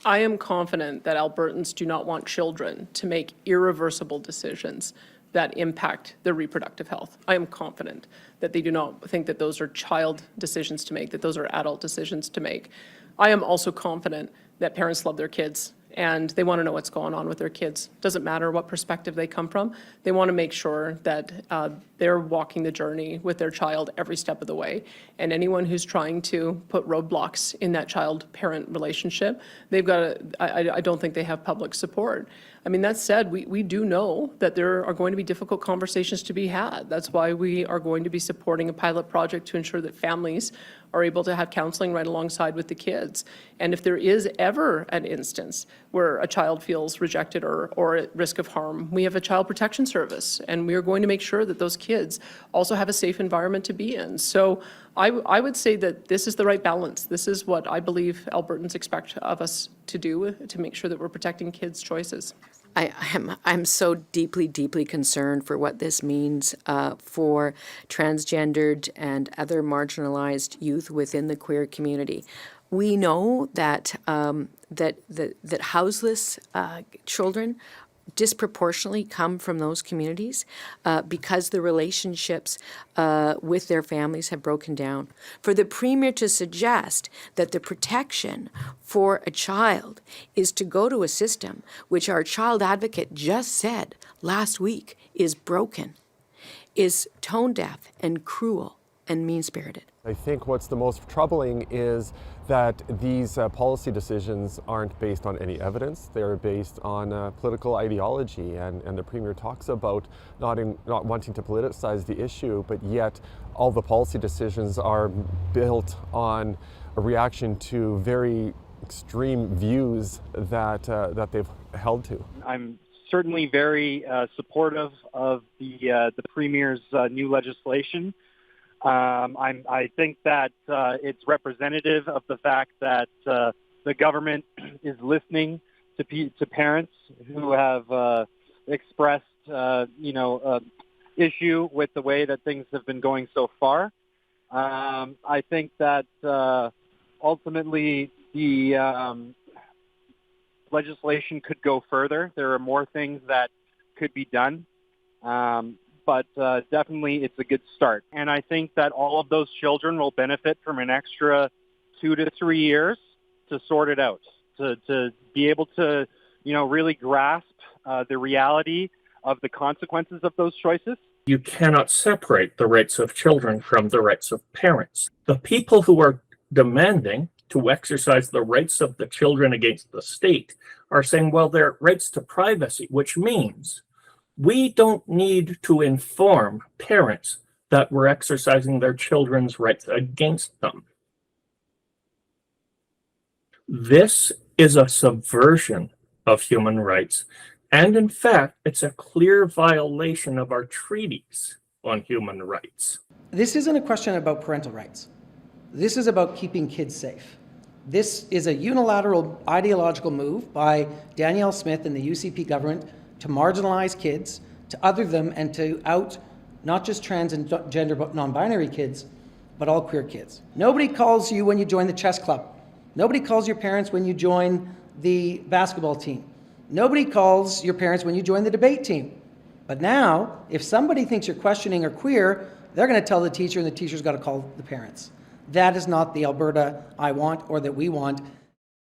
I am confident that Albertans do not want children to make irreversible decisions that impact their reproductive health. I am confident that they do not think that those are child decisions to make, that those are adult decisions to make. I am also confident that parents love their kids and they want to know what's going on with their kids. Doesn't matter what perspective they come from. They want to make sure that they're walking the journey with their child every step of the way. And anyone who's trying to put roadblocks in that child-parent relationship, they've got to, I don't think they have public support. I mean, that said, we do know that there are going to be difficult conversations to be had. That's why we are going to be supporting a pilot project to ensure that families are able to have counseling right alongside with the kids. And if there is ever an instance where a child feels rejected or at risk of harm, we have a child protection service, and we are going to make sure that those kids also have a safe environment to be in. So I would say that this is the right balance. This is what I believe Albertans expect of us to do to make sure that we're protecting kids' choices. I'm so deeply, deeply concerned for what this means for transgendered and other marginalized youth within the queer community. We know that that houseless children disproportionately come from those communities because the relationships with their families have broken down. For the Premier to suggest that the protection for a child is to go to a system which our child advocate just said last week is broken, is tone-deaf and cruel and mean-spirited. I think what's the most troubling is that these policy decisions aren't based on any evidence. They're based on political ideology, and the Premier talks about not wanting to politicize the issue, but yet all the policy decisions are built on a reaction to very extreme views that they've held to. I'm certainly very supportive of the Premier's new legislation. I think that it's representative of the fact that the government is listening to parents who have expressed, issue with the way that things have been going so far. I think that ultimately the legislation could go further. There are more things that could be done. But definitely it's a good start. And I think that all of those children will benefit from an extra 2 to 3 years to sort it out, to be able to, really grasp the reality of the consequences of those choices. You cannot separate the rights of children from the rights of parents. The people who are demanding to exercise the rights of the children against the state are saying, well, their rights to privacy, which means we don't need to inform parents that we're exercising their children's rights against them. This is a subversion of human rights, and in fact, it's a clear violation of our treaties on human rights. This isn't a question about parental rights. This is about keeping kids safe. This is a unilateral ideological move by Danielle Smith and the UCP government to marginalize kids, to other them, and to out not just trans and gender non-binary kids, but all queer kids. Nobody calls you when you join the chess club. Nobody calls your parents when you join the basketball team. Nobody calls your parents when you join the debate team. But now, if somebody thinks you're questioning or queer, they're going to tell the teacher, and the teacher's got to call the parents. That is not the Alberta I want or that we want.